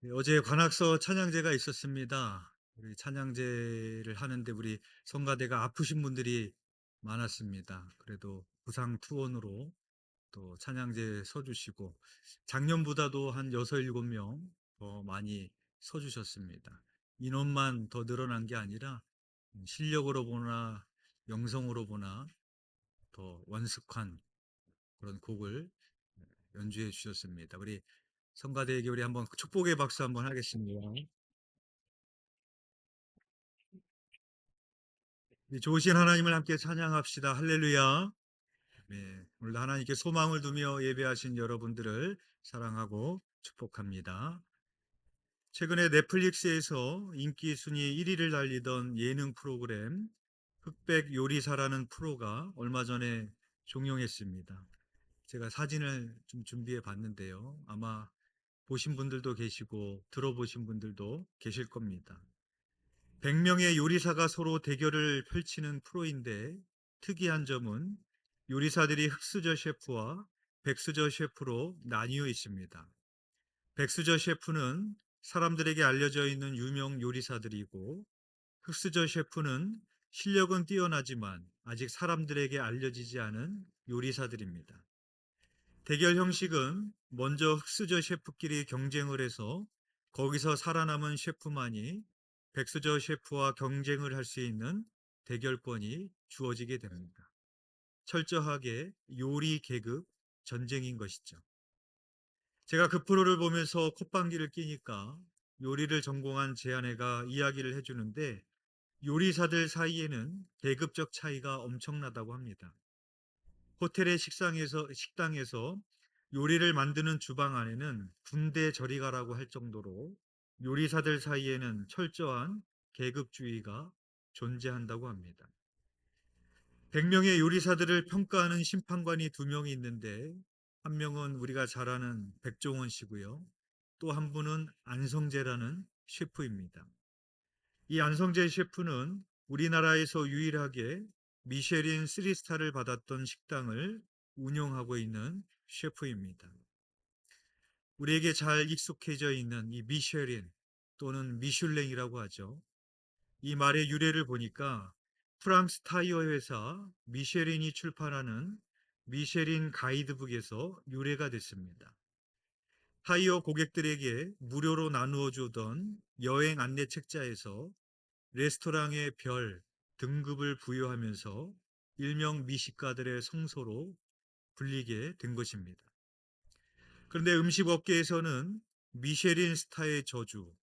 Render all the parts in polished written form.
네, 어제 관악서 찬양제가 있었습니다. 우리 찬양제를 하는데 우리 성가대가 아프신 분들이 많았습니다. 그래도 부상 투혼으로 또 찬양제 서주시고 작년보다도 한 6, 7명 더 많이 서주셨습니다. 인원만 더 늘어난 게 아니라 실력으로 보나 영성으로 보나 더 원숙한 그런 곡을 연주해 주셨습니다. 우리 성가대에게 우리 한번 축복의 박수 한번 하겠습니다. 네, 좋으신 하나님을 함께 찬양합시다. 할렐루야. 네, 오늘 하나님께 소망을 두며 예배하신 여러분들을 사랑하고 축복합니다. 최근에 넷플릭스에서 인기 순위 1위를 달리던 예능 프로그램 흑백 요리사라는 프로가 얼마 전에 종영했습니다. 제가 사진을 좀 준비해 봤는데요. 아마 보신 분들도 계시고 들어보신 분들도 계실 겁니다. 100명의 요리사가 서로 대결을 펼치는 프로인데 특이한 점은 요리사들이 흑수저 셰프와 백수저 셰프로 나뉘어 있습니다. 백수저 셰프는 사람들에게 알려져 있는 유명 요리사들이고 흑수저 셰프는 실력은 뛰어나지만 아직 사람들에게 알려지지 않은 요리사들입니다. 대결 형식은 먼저 흑수저 셰프끼리 경쟁을 해서 거기서 살아남은 셰프만이 백수저 셰프와 경쟁을 할 수 있는 대결권이 주어지게 됩니다. 철저하게 요리 계급 전쟁인 것이죠. 제가 그 프로를 보면서 콧방귀를 끼니까 요리를 전공한 제 아내가 이야기를 해주는데 요리사들 사이에는 계급적 차이가 엄청나다고 합니다. 호텔의 식당에서 요리를 만드는 주방 안에는 군대 저리 가라고 할 정도로 요리사들 사이에는 철저한 계급주의가 존재한다고 합니다. 100명의 요리사들을 평가하는 심판관이 2명이 있는데 한 명은 우리가 잘 아는 백종원 씨고요. 또 한 분은 안성재라는 셰프입니다. 이 안성재 셰프는 우리나라에서 유일하게 미쉐린 3스타를 받았던 식당을 운영하고 있는 셰프입니다. 우리에게 잘 익숙해져 있는 이 미쉐린 또는 미슐랭이라고 하죠. 이 말의 유래를 보니까 프랑스 타이어 회사 미쉐린이 출판하는 미쉐린 가이드북에서 유래가 됐습니다. 타이어 고객들에게 무료로 나누어 주던 여행 안내 책자에서 레스토랑의 별, 등급을 부여하면서 일명 미식가들의 성소로 불리게 된 것입니다. 그런데 음식 업계에서는 미쉐린 스타의 저주,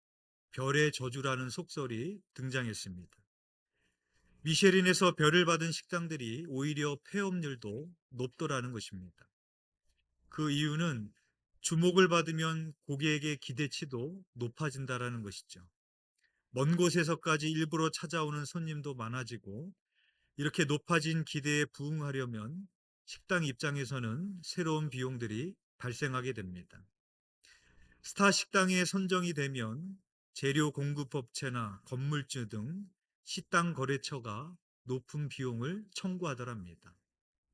별의 저주라는 속설이 등장했습니다. 미쉐린에서 별을 받은 식당들이 오히려 폐업률도 높더라는 것입니다. 그 이유는 주목을 받으면 고객의 기대치도 높아진다라는 것이죠. 먼 곳에서까지 일부러 찾아오는 손님도 많아지고 이렇게 높아진 기대에 부응하려면 식당 입장에서는 새로운 비용들이 발생하게 됩니다. 스타 식당에 선정이 되면 재료 공급 업체나 건물주 등 식당 거래처가 높은 비용을 청구하더랍니다.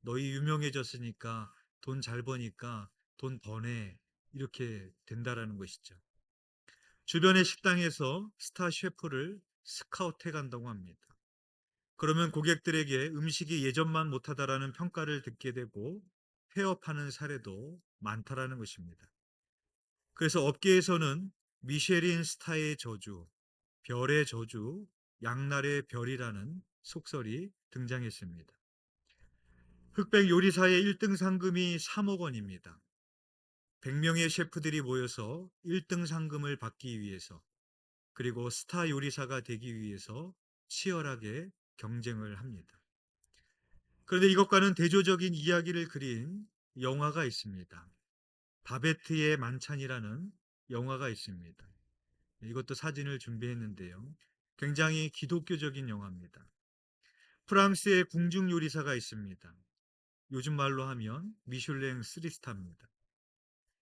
너희 유명해졌으니까 돈 잘 버니까 돈 버네 이렇게 된다라는 것이죠. 주변의 식당에서 스타 셰프를 스카우트해 간다고 합니다. 그러면 고객들에게 음식이 예전만 못하다라는 평가를 듣게 되고 폐업하는 사례도 많다라는 것입니다. 그래서 업계에서는 미쉐린 스타의 저주, 별의 저주, 양날의 별이라는 속설이 등장했습니다. 흑백 요리사의 1등 상금이 3억 원입니다. 100명의 셰프들이 모여서 1등 상금을 받기 위해서 그리고 스타 요리사가 되기 위해서 치열하게 경쟁을 합니다. 그런데 이것과는 대조적인 이야기를 그린 영화가 있습니다. 바베트의 만찬이라는 영화가 있습니다. 이것도 사진을 준비했는데요. 굉장히 기독교적인 영화입니다. 프랑스의 궁중 요리사가 있습니다. 요즘 말로 하면 미슐랭 3스타입니다.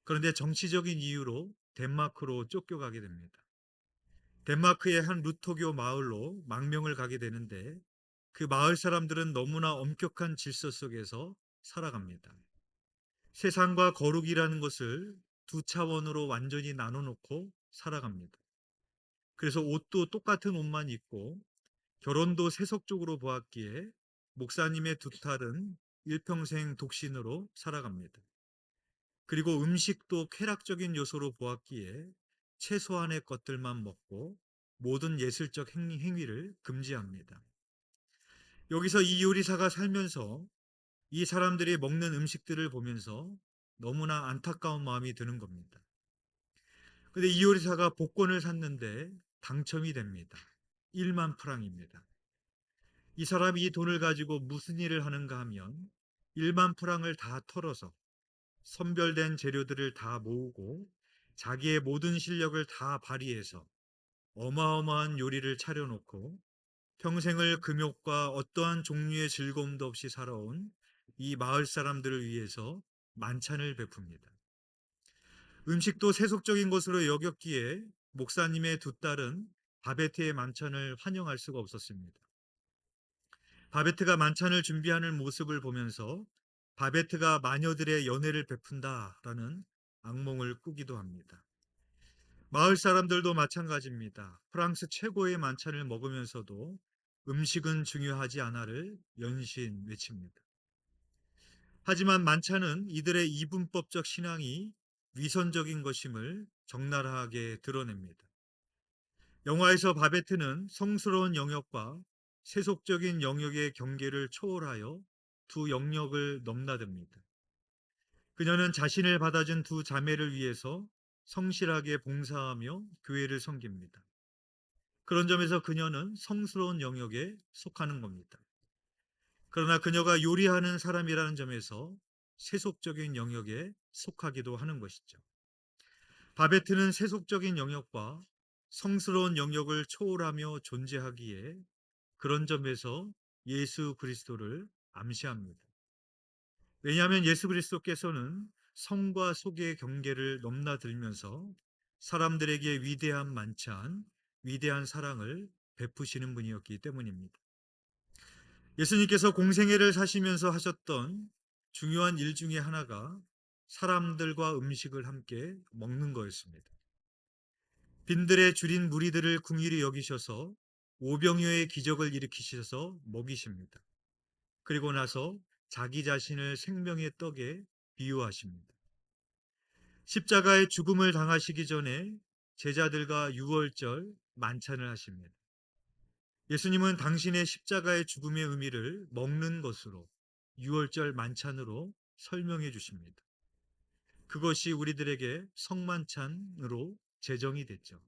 그런데 정치적인 이유로 덴마크로 쫓겨가게 됩니다. 덴마크의 한 루터교 마을로 망명을 가게 되는데 그 마을 사람들은 너무나 엄격한 질서 속에서 살아갑니다. 세상과 거룩이라는 것을 두 차원으로 완전히 나눠놓고 살아갑니다. 그래서 옷도 똑같은 옷만 입고 결혼도 세속적으로 보았기에 목사님의 두 딸은 일평생 독신으로 살아갑니다. 그리고 음식도 쾌락적인 요소로 보았기에 최소한의 것들만 먹고 모든 예술적 행위를 금지합니다. 여기서 이 요리사가 살면서 이 사람들이 먹는 음식들을 보면서 너무나 안타까운 마음이 드는 겁니다. 근데 이 요리사가 복권을 샀는데 당첨이 됩니다. 1만 프랑입니다. 이 사람이 이 돈을 가지고 무슨 일을 하는가 하면 1만 프랑을 다 털어서 선별된 재료들을 다 모으고 자기의 모든 실력을 다 발휘해서 어마어마한 요리를 차려놓고 평생을 금욕과 어떠한 종류의 즐거움도 없이 살아온 이 마을 사람들을 위해서 만찬을 베풉니다. 음식도 세속적인 것으로 여겼기에 목사님의 두 딸은 바베트의 만찬을 환영할 수가 없었습니다. 바베트가 만찬을 준비하는 모습을 보면서 바베트가 마녀들의 연애를 베푼다라는 악몽을 꾸기도 합니다. 마을 사람들도 마찬가지입니다. 프랑스 최고의 만찬을 먹으면서도 음식은 중요하지 않아를 연신 외칩니다. 하지만 만찬은 이들의 이분법적 신앙이 위선적인 것임을 적나라하게 드러냅니다. 영화에서 바베트는 성스러운 영역과 세속적인 영역의 경계를 초월하여 두 영역을 넘나듭니다. 그녀는 자신을 받아준 두 자매를 위해서 성실하게 봉사하며 교회를 섬깁니다. 그런 점에서 그녀는 성스러운 영역에 속하는 겁니다. 그러나 그녀가 요리하는 사람이라는 점에서 세속적인 영역에 속하기도 하는 것이죠. 바베트는 세속적인 영역과 성스러운 영역을 초월하며 존재하기에 그런 점에서 예수 그리스도를 암시합니다. 왜냐하면 예수 그리스도께서는 성과 속의 경계를 넘나들면서 사람들에게 위대한 만찬, 위대한 사랑을 베푸시는 분이었기 때문입니다. 예수님께서 공생애를 사시면서 하셨던 중요한 일 중에 하나가 사람들과 음식을 함께 먹는 거였습니다. 빈들에 줄인 무리들을 긍휼히 여기셔서 오병이어의 기적을 일으키셔서 먹이십니다. 그리고 나서 자기 자신을 생명의 떡에 비유하십니다. 십자가의 죽음을 당하시기 전에 제자들과 유월절 만찬을 하십니다. 예수님은 당신의 십자가의 죽음의 의미를 먹는 것으로 유월절 만찬으로 설명해 주십니다. 그것이 우리들에게 성만찬으로 제정이 됐죠.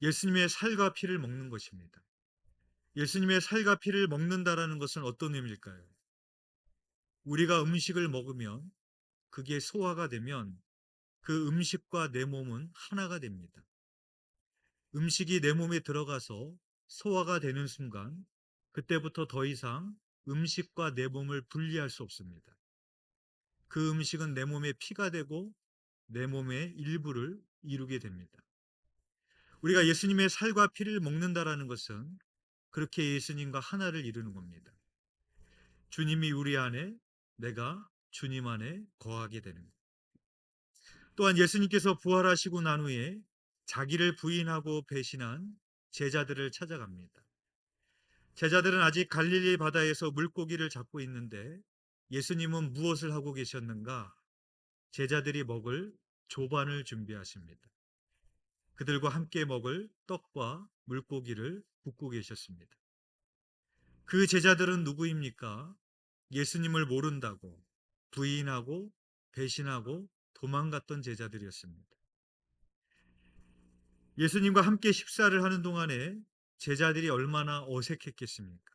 예수님의 살과 피를 먹는 것입니다. 예수님의 살과 피를 먹는다라는 것은 어떤 의미일까요? 우리가 음식을 먹으면 그게 소화가 되면 그 음식과 내 몸은 하나가 됩니다. 음식이 내 몸에 들어가서 소화가 되는 순간 그때부터 더 이상 음식과 내 몸을 분리할 수 없습니다. 그 음식은 내 몸의 피가 되고 내 몸의 일부를 이루게 됩니다. 우리가 예수님의 살과 피를 먹는다라는 것은 그렇게 예수님과 하나를 이루는 겁니다. 주님이 우리 안에, 내가 주님 안에 거하게 되는 것. 또한 예수님께서 부활하시고 난 후에 자기를 부인하고 배신한 제자들을 찾아갑니다. 제자들은 아직 갈릴리 바다에서 물고기를 잡고 있는데 예수님은 무엇을 하고 계셨는가? 제자들이 먹을 조반을 준비하십니다. 그들과 함께 먹을 떡과 물고기를 굽고 계셨습니다. 그 제자들은 누구입니까? 예수님을 모른다고 부인하고 배신하고 도망갔던 제자들이었습니다. 예수님과 함께 식사를 하는 동안에 제자들이 얼마나 어색했겠습니까?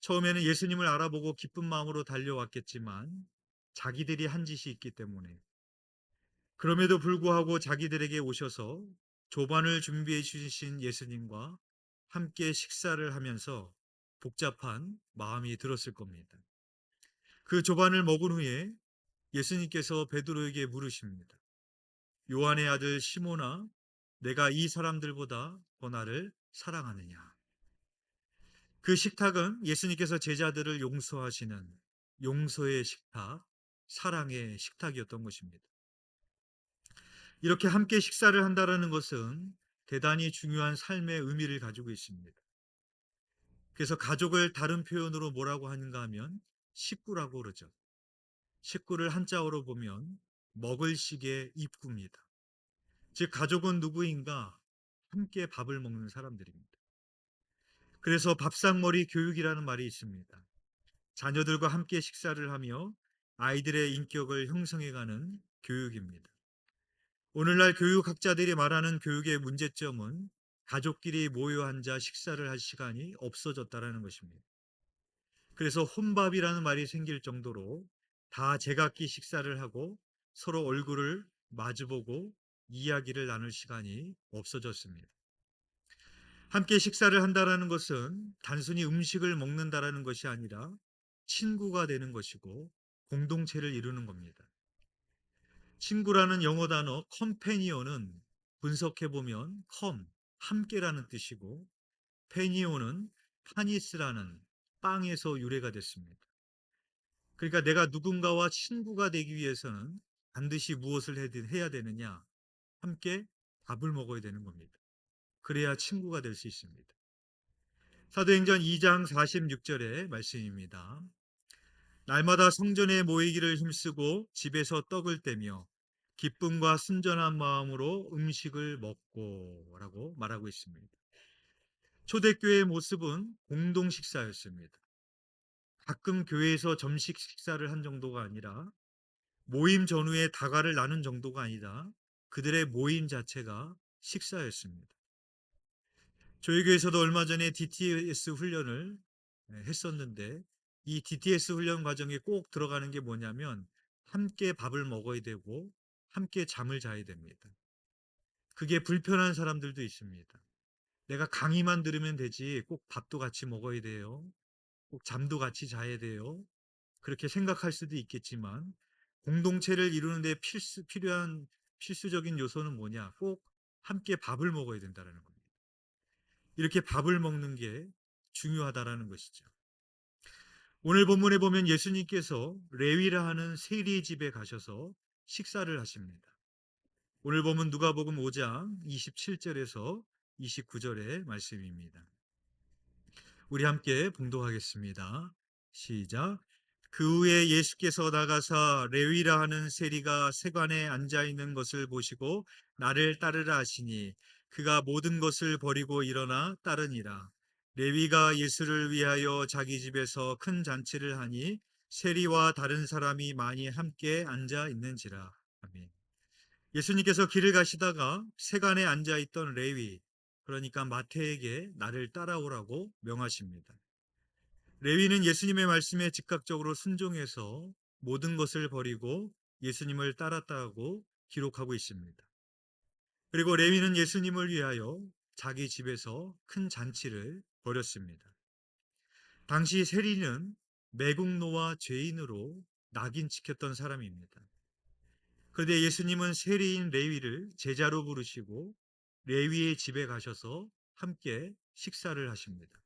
처음에는 예수님을 알아보고 기쁜 마음으로 달려왔겠지만 자기들이 한 짓이 있기 때문에 그럼에도 불구하고 자기들에게 오셔서 조반을 준비해 주신 예수님과 함께 식사를 하면서 복잡한 마음이 들었을 겁니다. 그 조반을 먹은 후에 예수님께서 베드로에게 물으십니다. 요한의 아들 시몬아, 내가 이 사람들보다 더 나를 사랑하느냐? 그 식탁은 예수님께서 제자들을 용서하시는 용서의 식탁, 사랑의 식탁이었던 것입니다. 이렇게 함께 식사를 한다라는 것은 대단히 중요한 삶의 의미를 가지고 있습니다. 그래서 가족을 다른 표현으로 뭐라고 하는가 하면 식구라고 그러죠. 식구를 한자어로 보면 먹을 식의 입구입니다. 즉 가족은 누구인가? 함께 밥을 먹는 사람들입니다. 그래서 밥상머리 교육이라는 말이 있습니다. 자녀들과 함께 식사를 하며 아이들의 인격을 형성해가는 교육입니다. 오늘날 교육학자들이 말하는 교육의 문제점은 가족끼리 모여 앉아 식사를 할 시간이 없어졌다는 것입니다. 그래서 혼밥이라는 말이 생길 정도로 다 제각기 식사를 하고 서로 얼굴을 마주보고 이야기를 나눌 시간이 없어졌습니다. 함께 식사를 한다라는 것은 단순히 음식을 먹는다라는 것이 아니라 친구가 되는 것이고 공동체를 이루는 겁니다. 친구라는 영어 단어 컴패니언은 분석해 보면 함께라는 뜻이고 페니오는 파니스라는 빵에서 유래가 됐습니다. 그러니까 내가 누군가와 친구가 되기 위해서는 반드시 무엇을 해야 되느냐? 함께 밥을 먹어야 되는 겁니다. 그래야 친구가 될 수 있습니다. 사도행전 2장 46절의 말씀입니다. 날마다 성전에 모이기를 힘쓰고 집에서 떡을 떼며 기쁨과 순전한 마음으로 음식을 먹고 라고 말하고 있습니다. 초대교회의 모습은 공동 식사였습니다. 가끔 교회에서 점심 식사를 한 정도가 아니라 모임 전후에 다과를 나눈 정도가 아니라 그들의 모임 자체가 식사였습니다. 저희 교회에서도 얼마 전에 DTS 훈련을 했었는데 이 DTS 훈련 과정에 꼭 들어가는 게 뭐냐면 함께 밥을 먹어야 되고 함께 잠을 자야 됩니다. 그게 불편한 사람들도 있습니다. 내가 강의만 들으면 되지 꼭 밥도 같이 먹어야 돼요. 꼭 잠도 같이 자야 돼요. 그렇게 생각할 수도 있겠지만 공동체를 이루는 데 필요한 필수적인 요소는 뭐냐? 꼭 함께 밥을 먹어야 된다는 겁니다. 이렇게 밥을 먹는 게 중요하다라는 것이죠. 오늘 본문에 보면 예수님께서 레위라 하는 세리 집에 가셔서 식사를 하십니다. 오늘 보면 누가복음 5장 27절에서 29절의 말씀입니다. 우리 함께 봉독하겠습니다. 시작. 그 후에 예수께서 나가사 레위라 하는 세리가 세관에 앉아 있는 것을 보시고 나를 따르라 하시니 그가 모든 것을 버리고 일어나 따르니라. 레위가 예수를 위하여 자기 집에서 큰 잔치를 하니 세리와 다른 사람이 많이 함께 앉아 있는지라. 아멘. 예수님께서 길을 가시다가 세관에 앉아 있던 레위, 그러니까 마태에게 나를 따라오라고 명하십니다. 레위는 예수님의 말씀에 즉각적으로 순종해서 모든 것을 버리고 예수님을 따랐다고 기록하고 있습니다. 그리고 레위는 예수님을 위하여 자기 집에서 큰 잔치를 벌였습니다. 당시 세리는 매국노와 죄인으로 낙인 찍혔던 사람입니다. 그런데 예수님은 세리인 레위를 제자로 부르시고 레위의 집에 가셔서 함께 식사를 하십니다.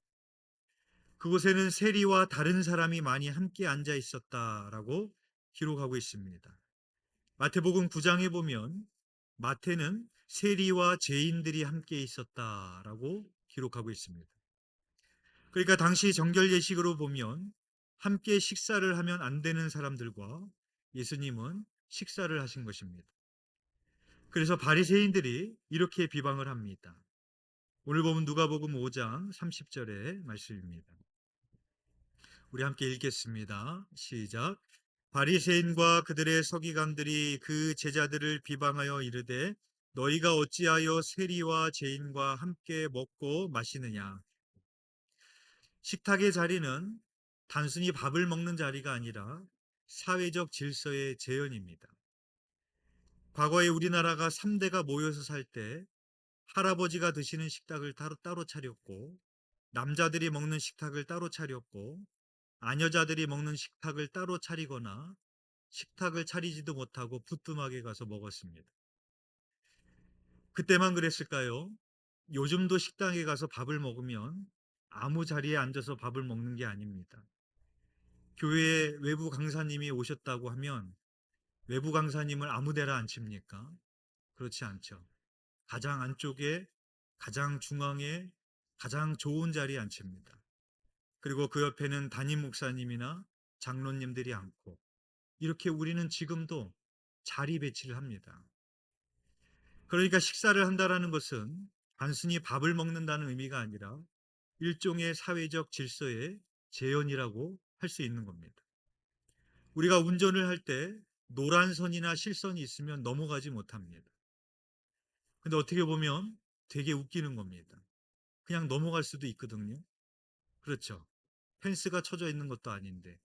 그곳에는 세리와 다른 사람이 많이 함께 앉아 있었다라고 기록하고 있습니다. 마태복음 9장에 보면 마태는 세리와 죄인들이 함께 있었다라고 기록하고 있습니다. 그러니까 당시 정결 예식으로 보면 함께 식사를 하면 안 되는 사람들과 예수님은 식사를 하신 것입니다. 그래서 바리새인들이 이렇게 비방을 합니다. 오늘 보면 누가복음 5장 30절의 말씀입니다. 우리 함께 읽겠습니다. 시작. 바리새인과 그들의 서기관들이 그 제자들을 비방하여 이르되 너희가 어찌하여 세리와 죄인과 함께 먹고 마시느냐. 식탁의 자리는 단순히 밥을 먹는 자리가 아니라 사회적 질서의 재현입니다. 과거에 우리나라가 3대가 모여서 살 때 할아버지가 드시는 식탁을 따로 차렸고 남자들이 먹는 식탁을 따로 차렸고 아녀자들이 먹는 식탁을 따로 차리거나 식탁을 차리지도 못하고 부뚜막에 가서 먹었습니다. 그때만 그랬을까요? 요즘도 식당에 가서 밥을 먹으면 아무 자리에 앉아서 밥을 먹는 게 아닙니다. 교회에 외부 강사님이 오셨다고 하면 외부 강사님을 아무 데나 앉힙니까? 그렇지 않죠. 가장 안쪽에, 가장 중앙에, 가장 좋은 자리에 앉힙니다. 그리고 그 옆에는 담임 목사님이나 장로님들이 앉고, 이렇게 우리는 지금도 자리 배치를 합니다. 그러니까 식사를 한다라는 것은 단순히 밥을 먹는다는 의미가 아니라 일종의 사회적 질서의 재현이라고 할 수 있는 겁니다. 우리가 운전을 할 때 노란선이나 실선이 있으면 넘어가지 못합니다. 근데 어떻게 보면 되게 웃기는 겁니다. 그냥 넘어갈 수도 있거든요. 그렇죠. 펜스가 쳐져 있는 것도 아닌데,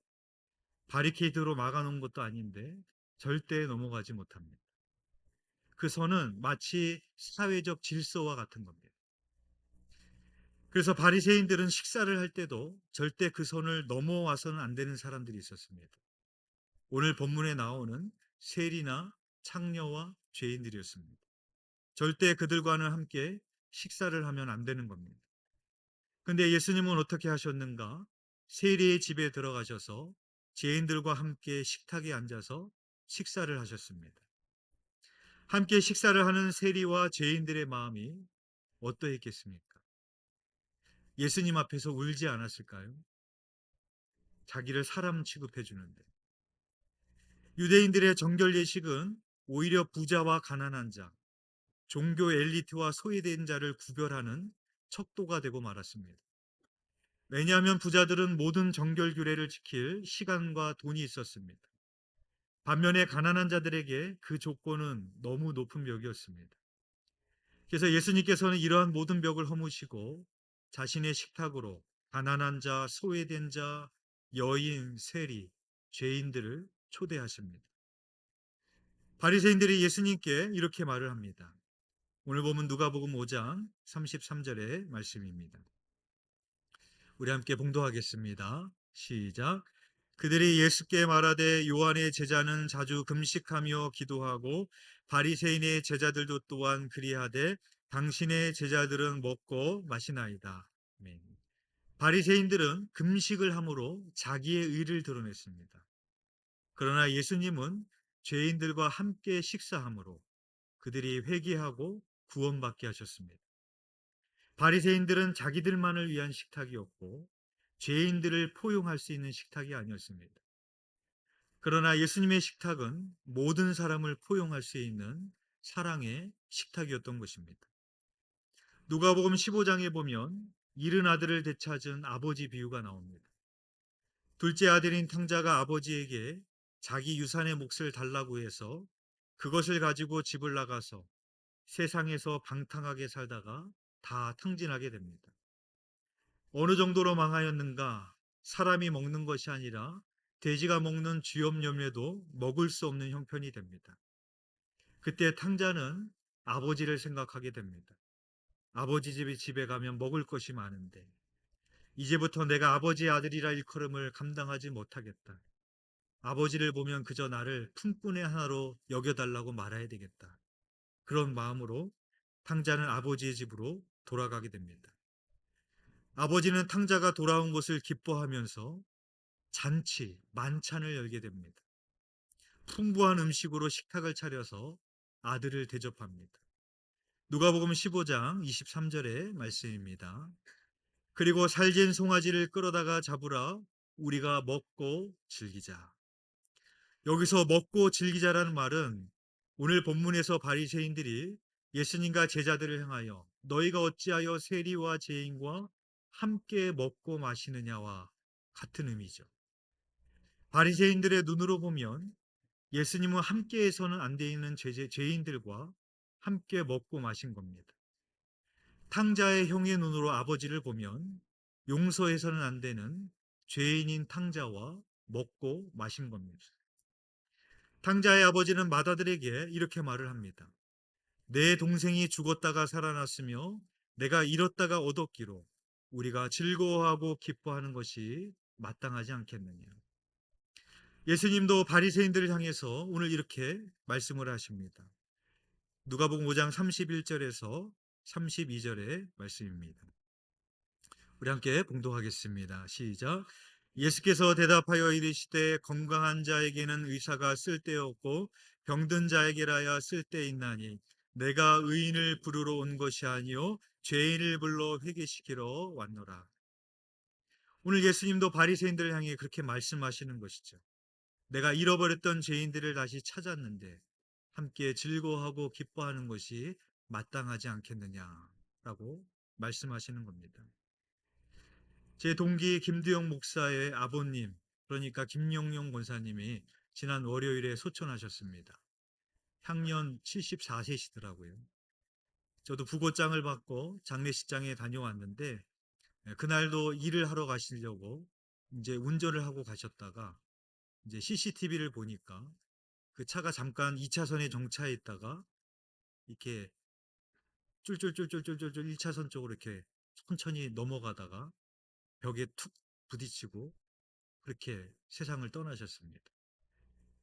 바리케이드로 막아놓은 것도 아닌데 절대 넘어가지 못합니다. 그 선은 마치 사회적 질서와 같은 겁니다. 그래서 바리새인들은 식사를 할 때도 절대 그 선을 넘어와서는 안 되는 사람들이 있었습니다. 오늘 본문에 나오는 세리나 창녀와 죄인들이었습니다. 절대 그들과는 함께 식사를 하면 안 되는 겁니다. 근데 예수님은 어떻게 하셨는가? 세리의 집에 들어가셔서 죄인들과 함께 식탁에 앉아서 식사를 하셨습니다. 함께 식사를 하는 세리와 죄인들의 마음이 어떠했겠습니까? 예수님 앞에서 울지 않았을까요? 자기를 사람 취급해 주는데. 유대인들의 정결 예식은 오히려 부자와 가난한 자, 종교 엘리트와 소외된 자를 구별하는 척도가 되고 말았습니다. 왜냐하면 부자들은 모든 정결 규례를 지킬 시간과 돈이 있었습니다. 반면에 가난한 자들에게 그 조건은 너무 높은 벽이었습니다. 그래서 예수님께서는 이러한 모든 벽을 허무시고 자신의 식탁으로 가난한 자, 소외된 자, 여인, 세리, 죄인들을 초대하십니다. 바리새인들이 예수님께 이렇게 말을 합니다. 오늘 보면 누가복음 5장 33절의 말씀입니다. 우리 함께 봉독하겠습니다. 시작. 그들이 예수께 말하되 요한의 제자는 자주 금식하며 기도하고 바리새인의 제자들도 또한 그리하되 당신의 제자들은 먹고 마시나이다. 아멘. 바리새인들은 금식을 함으로 자기의 의를 드러냈습니다. 그러나 예수님은 죄인들과 함께 식사함으로 그들이 회개하고 구원받게 하셨습니다. 바리새인들은 자기들만을 위한 식탁이었고 죄인들을 포용할 수 있는 식탁이 아니었습니다. 그러나 예수님의 식탁은 모든 사람을 포용할 수 있는 사랑의 식탁이었던 것입니다. 누가복음 15장에 보면 잃은 아들을 되찾은 아버지 비유가 나옵니다. 둘째 아들인 탕자가 아버지에게 자기 유산의 몫을 달라고 해서 그것을 가지고 집을 나가서 세상에서 방탕하게 살다가 다 탕진하게 됩니다. 어느 정도로 망하였는가? 사람이 먹는 것이 아니라 돼지가 먹는 쥐염염에도 먹을 수 없는 형편이 됩니다. 그때 탕자는 아버지를 생각하게 됩니다. 아버지 집에 가면 먹을 것이 많은데 이제부터 내가 아버지의 아들이라 일컬음을 감당하지 못하겠다. 아버지를 보면 그저 나를 품꾼의 하나로 여겨달라고 말해야 되겠다. 그런 마음으로 탕자는 아버지의 집으로 돌아가게 됩니다. 아버지는 탕자가 돌아온 것을 기뻐하면서 잔치, 만찬을 열게 됩니다. 풍부한 음식으로 식탁을 차려서 아들을 대접합니다. 누가복음 15장 23절의 말씀입니다. 그리고 살찐 송아지를 끌어다가 잡으라 우리가 먹고 즐기자. 여기서 먹고 즐기자라는 말은 오늘 본문에서 바리새인들이 예수님과 제자들을 향하여 너희가 어찌하여 세리와 죄인과 함께 먹고 마시느냐와 같은 의미죠. 바리새인들의 눈으로 보면 예수님은 함께해서는 안 되는 죄인들과 함께 먹고 마신 겁니다. 탕자의 형의 눈으로 아버지를 보면 용서해서는 안 되는 죄인인 탕자와 먹고 마신 겁니다. 탕자의 아버지는 맏아들에게 이렇게 말을 합니다. 내 동생이 죽었다가 살아났으며 내가 잃었다가 얻었기로 우리가 즐거워하고 기뻐하는 것이 마땅하지 않겠느냐. 예수님도 바리새인들을 향해서 오늘 이렇게 말씀을 하십니다. 누가복음 5장 31절에서 32절의 말씀입니다. 우리 함께 봉독하겠습니다. 시작. 예수께서 대답하여 이르시되 건강한 자에게는 의사가 쓸데없고 병든 자에게라야 쓸데있나니 내가 의인을 부르러 온 것이 아니요 죄인을 불러 회개시키러 왔노라. 오늘 예수님도 바리새인들을 향해 그렇게 말씀하시는 것이죠. 내가 잃어버렸던 죄인들을 다시 찾았는데 함께 즐거워하고 기뻐하는 것이 마땅하지 않겠느냐라고 말씀하시는 겁니다. 제 동기 김두영 목사의 아버님, 그러니까 김영용 권사님이 지난 월요일에 소천하셨습니다. 향년 74세시더라고요. 저도 부고장을 받고 장례식장에 다녀왔는데 그날도 일을 하러 가시려고 이제 운전을 하고 가셨다가 이제 CCTV를 보니까 그 차가 잠깐 2차선에 정차해 있다가 이렇게 쫄쫄쫄쫄쫄쫄 1차선 쪽으로 이렇게 천천히 넘어가다가 벽에 툭 부딪히고 그렇게 세상을 떠나셨습니다.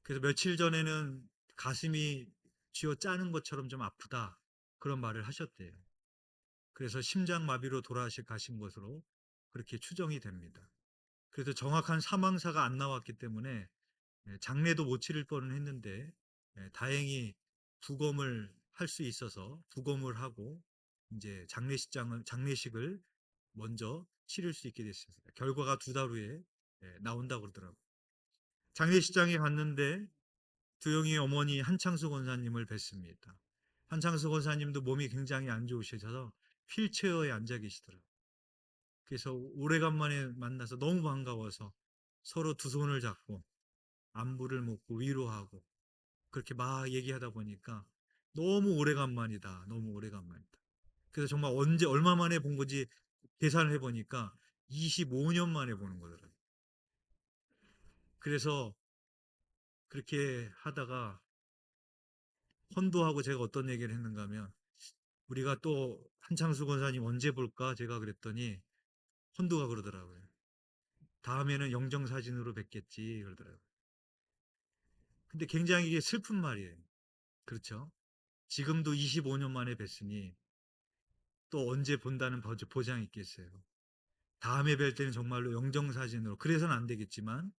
그래서 며칠 전에는 가슴이 쥐어 짜는 것처럼 좀 아프다 그런 말을 하셨대요. 그래서 심장마비로 가신 것으로 그렇게 추정이 됩니다. 그래서 정확한 사망사가 안 나왔기 때문에 장례도 못 치를 뻔은 했는데 다행히 부검을 할 수 있어서 부검을 하고 이제 장례식을 먼저 치를 수 있게 됐습니다. 결과가 2달 후에 나온다고 그러더라고요. 장례식장에 갔는데 두영이 어머니 한창수 권사님을 뵀습니다. 한창수 권사님도 몸이 굉장히 안 좋으셔서 휠체어에 앉아 계시더라고요. 그래서 오래간만에 만나서 너무 반가워서 서로 두 손을 잡고 안부를 묻고 위로하고 그렇게 막 얘기하다 보니까 너무 오래간만이다. 너무 오래간만이다. 그래서 정말 언제 얼마 만에 본 건지 계산을 해보니까 25년 만에 보는 거더라고요. 그래서 그렇게 하다가 헌도하고 제가 어떤 얘기를 했는가 하면 우리가 또 한창수 권사님 언제 볼까 제가 그랬더니 헌도가 그러더라고요. 다음에는 영정사진으로 뵙겠지 그러더라고요. 근데 굉장히 이게 슬픈 말이에요. 그렇죠? 지금도 25년 만에 뵀으니 또 언제 본다는 보장이 있겠어요. 다음에 뵐 때는 정말로 영정사진으로 그래서는 안 되겠지만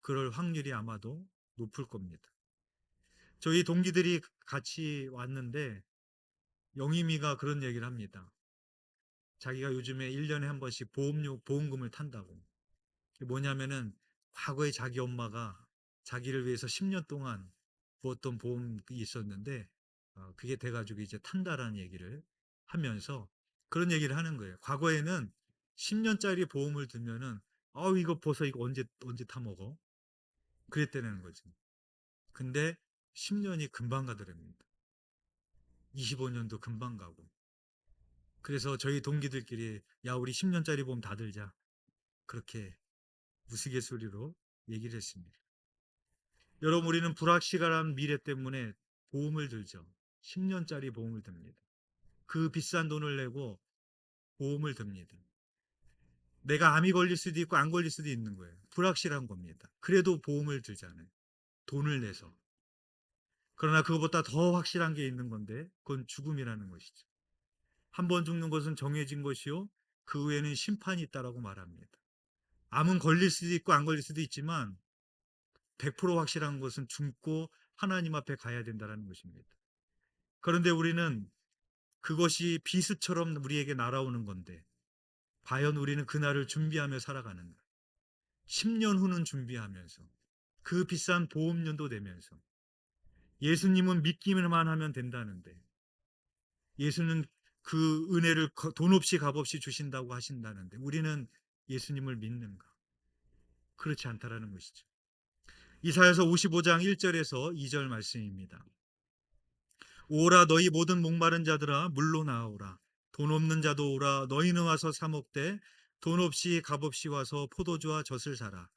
그럴 확률이 아마도 높을 겁니다. 저희 동기들이 같이 왔는데 영희미가 그런 얘기를 합니다. 자기가 요즘에 1년에 한 번씩 보험금을 탄다고. 그게 뭐냐면은 과거에 자기 엄마가 자기를 위해서 10년 동안 부었던 보험이 있었는데 그게 돼가지고 이제 탄다라는 얘기를 하면서 그런 얘기를 하는 거예요. 과거에는 10년짜리 보험을 들면은 이거 벗어 이거 언제 타먹어? 그랬다는 거지. 근데 10년이 금방 가더랍니다. 25년도 금방 가고. 그래서 저희 동기들끼리 야 우리 10년짜리 보험 다 들자. 그렇게 우스갯소리로 얘기를 했습니다. 여러분 우리는 불확실한 미래 때문에 보험을 들죠. 10년짜리 보험을 듭니다. 그 비싼 돈을 내고 보험을 듭니다. 내가 암이 걸릴 수도 있고 안 걸릴 수도 있는 거예요. 불확실한 겁니다. 그래도 보험을 들잖아요. 돈을 내서. 그러나 그것보다 더 확실한 게 있는 건데 그건 죽음이라는 것이죠. 한 번 죽는 것은 정해진 것이요. 그 후에는 심판이 있다라고 말합니다. 암은 걸릴 수도 있고 안 걸릴 수도 있지만 100% 확실한 것은 죽고 하나님 앞에 가야 된다는 것입니다. 그런데 우리는 그것이 비수처럼 우리에게 날아오는 건데 과연 우리는 그날을 준비하며 살아가는가? 10년 후는 준비하면서 그 비싼 보험료도 내면서 예수님은 믿기만 하면 된다는데 예수는 그 은혜를 돈 없이 값없이 주신다고 하신다는데 우리는 예수님을 믿는가? 그렇지 않다라는 것이죠. 이사야서 55장 1절에서 2절 말씀입니다. 오라 너희 모든 목마른 자들아 물로 나오라. 돈 없는 자도 오라. 너희는 와서 사 먹되 돈 없이 값없이 와서 포도주와 젖을 사라.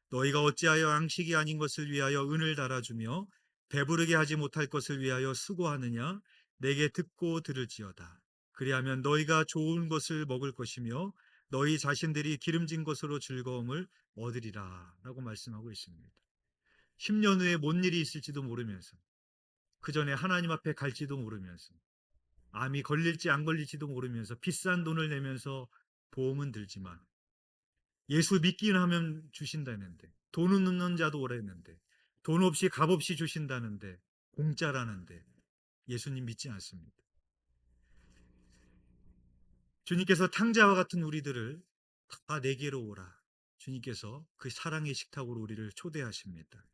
너희가 어찌하여 양식이 아닌 것을 위하여 은을 달아주며 배부르게 하지 못할 것을 위하여 수고하느냐? 내게 듣고 들을지어다. 그리하면 너희가 좋은 것을 먹을 것이며 너희 자신들이 기름진 것으로 즐거움을 얻으리라 라고 말씀하고 있습니다. 10년 후에 뭔 일이 있을지도 모르면서 그 전에 하나님 앞에 갈지도 모르면서 암이 걸릴지 안 걸릴지도 모르면서 비싼 돈을 내면서 보험은 들지만 예수 믿기는 하면 주신다는데 돈 없는 자도 오랬는데 돈 없이 값없이 주신다는데 공짜라는데 예수님 믿지 않습니다. 주님께서 탕자와 같은 우리들을 다 내게로 오라. 주님께서 그 사랑의 식탁으로 우리를 초대하십니다.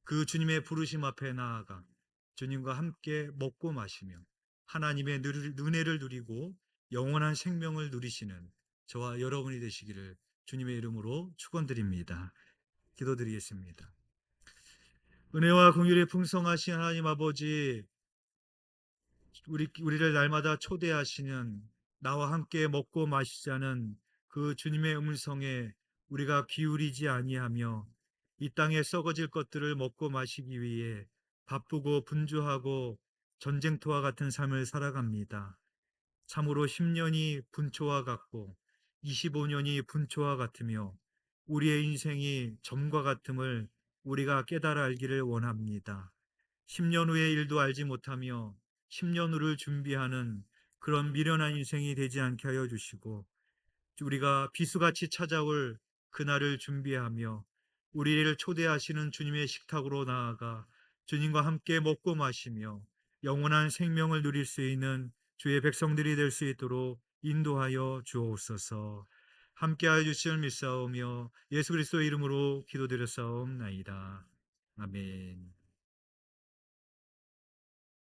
그 주님의 부르심 앞에 나아가 주님과 함께 먹고 마시며 하나님의 은혜를 누리고 영원한 생명을 누리시는 저와 여러분이 되시기를 주님의 이름으로 축원드립니다. 기도드리겠습니다. 은혜와 긍휼이 풍성하신 하나님 아버지, 우리를 날마다 초대하시는 나와 함께 먹고 마시자는 그 주님의 음성에 우리가 기울이지 아니하며 이 땅에 썩어질 것들을 먹고 마시기 위해 바쁘고 분주하고 전쟁터와 같은 삶을 살아갑니다. 참으로 10년이 분초와 같고 25년이 분초와 같으며 우리의 인생이 점과 같음을 우리가 깨달아 알기를 원합니다. 10년 후의 일도 알지 못하며 10년 후를 준비하는 그런 미련한 인생이 되지 않게 하여 주시고 우리가 비수같이 찾아올 그날을 준비하며 우리를 초대하시는 주님의 식탁으로 나아가 주님과 함께 먹고 마시며 영원한 생명을 누릴 수 있는 주의 백성들이 될 수 있도록 인도하여 주옵소서. 함께하여 주시를 믿사오며 예수 그리스도의 이름으로 기도드렸사옵나이다. 아멘.